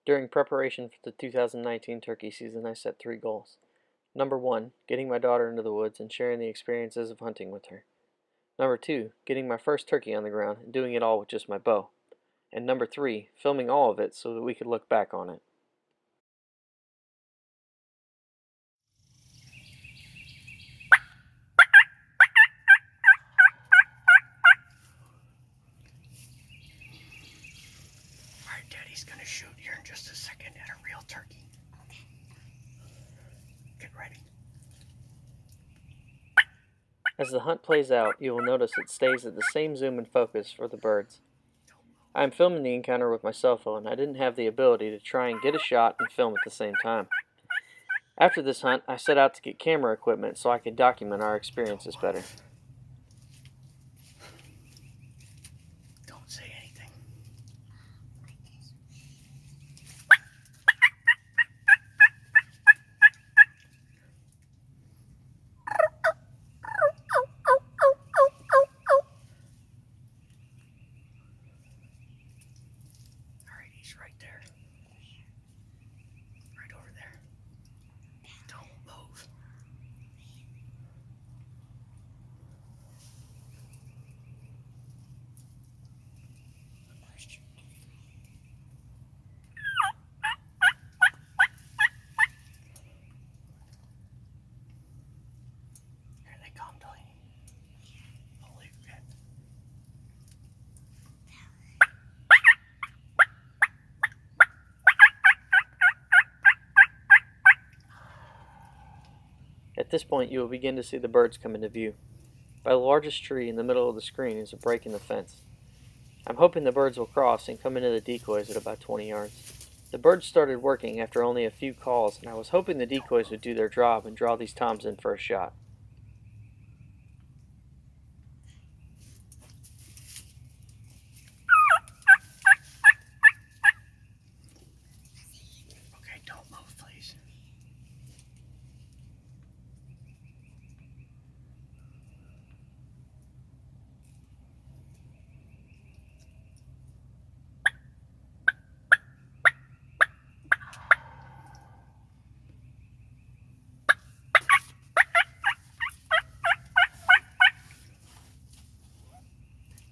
During preparation for the 2019 turkey season, I set 3 goals. Number 1, getting my daughter into the woods and sharing the experiences of hunting with her. Number 2, getting my first turkey on the ground and doing it all with just my bow. And number 3, filming all of it so that we could look back on it. Alright, Daddy's gonna shoot here in just a second at a real turkey. Get ready. As the hunt plays out, you will notice it stays at the same zoom and focus for the birds. I am filming the encounter with my cell phone. I didn't have the ability to try and get a shot and film at the same time. After this hunt, I set out to get camera equipment so I could document our experiences better. Don't say anything. Alright, he's right there. Right over there. Don't move. Here they come, Delaney. Holy shit. At this point, you will begin to see the birds come into view. By the largest tree in the middle of the screen is a break in the fence. I'm hoping the birds will cross and come into the decoys at about 20 yards. The birds started working after only a few calls, and I was hoping the decoys would do their job and draw these toms in for a shot. Okay, don't move, please.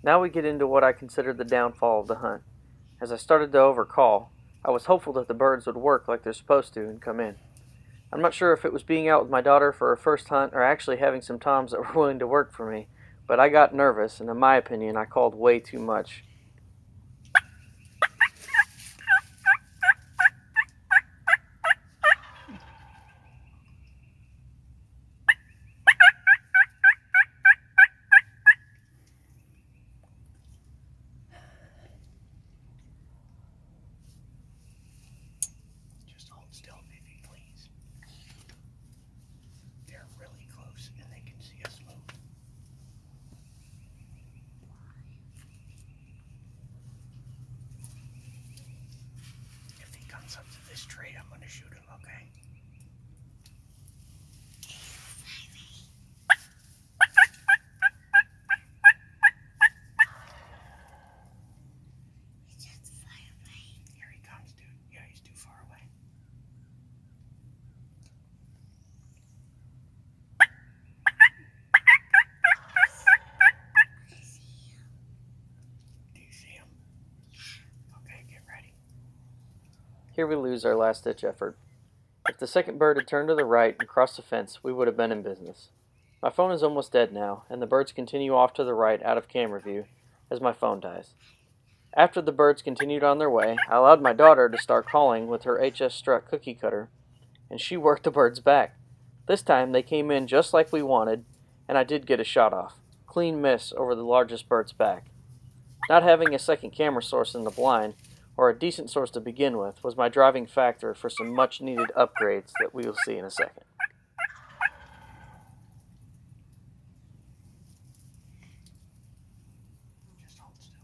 Now we get into what I consider the downfall of the hunt. As I started to overcall, I was hopeful that the birds would work like they're supposed to and come in. I'm not sure if it was being out with my daughter for her first hunt or actually having some toms that were willing to work for me, but I got nervous, and in my opinion, I called way too much. Just hold still, baby, please. They're really close and they can see us move. If he comes up to this tree, I'm gonna shoot him, okay? Here he comes, dude. Yeah, he's too far away. Do you see him? Okay, get ready. Here we lose our last-ditch effort. If the second bird had turned to the right and crossed the fence, we would have been in business. My phone is almost dead now, and the birds continue off to the right out of camera view as my phone dies. After the birds continued on their way, I allowed my daughter to start calling with her HS Strut cookie cutter, and she worked the birds back. This time they came in just like we wanted, and I did get a shot off. Clean miss over the largest bird's back. Not having a second camera source in the blind, or a decent source to begin with, was my driving factor for some much needed upgrades that we will see in a second. Just hold still.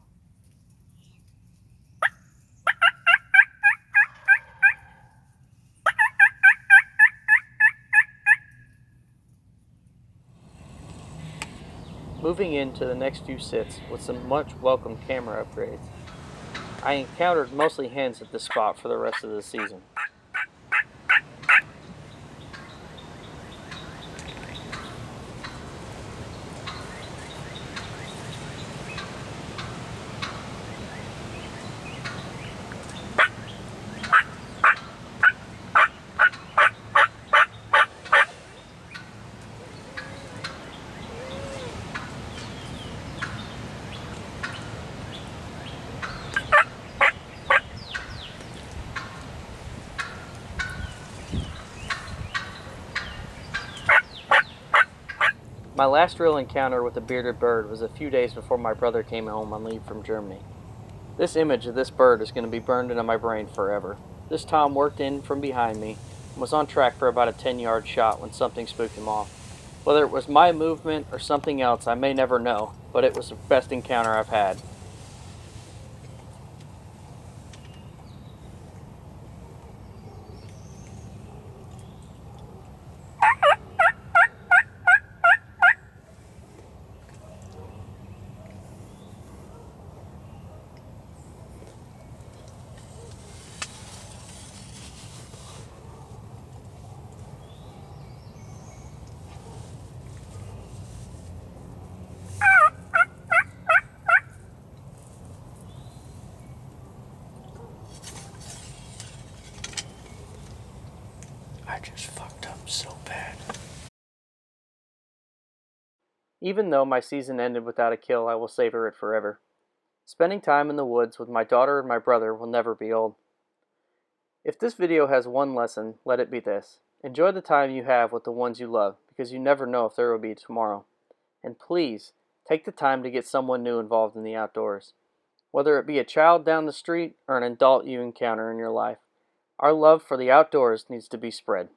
Moving into the next few sits with some much welcome camera upgrades. I encountered mostly hens at this spot for the rest of the season. My last real encounter with a bearded bird was a few days before my brother came home on leave from Germany. This image of this bird is going to be burned into my brain forever. This Tom worked in from behind me and was on track for about a 10-yard shot when something spooked him off. Whether it was my movement or something else, I may never know, but it was the best encounter I've had. I just fucked up so bad. Even though my season ended without a kill, I will savor it forever. Spending time in the woods with my daughter and my brother will never be old. If this video has one lesson, let it be this. Enjoy the time you have with the ones you love, because you never know if there will be tomorrow. And please, take the time to get someone new involved in the outdoors. Whether it be a child down the street or an adult you encounter in your life, our love for the outdoors needs to be spread.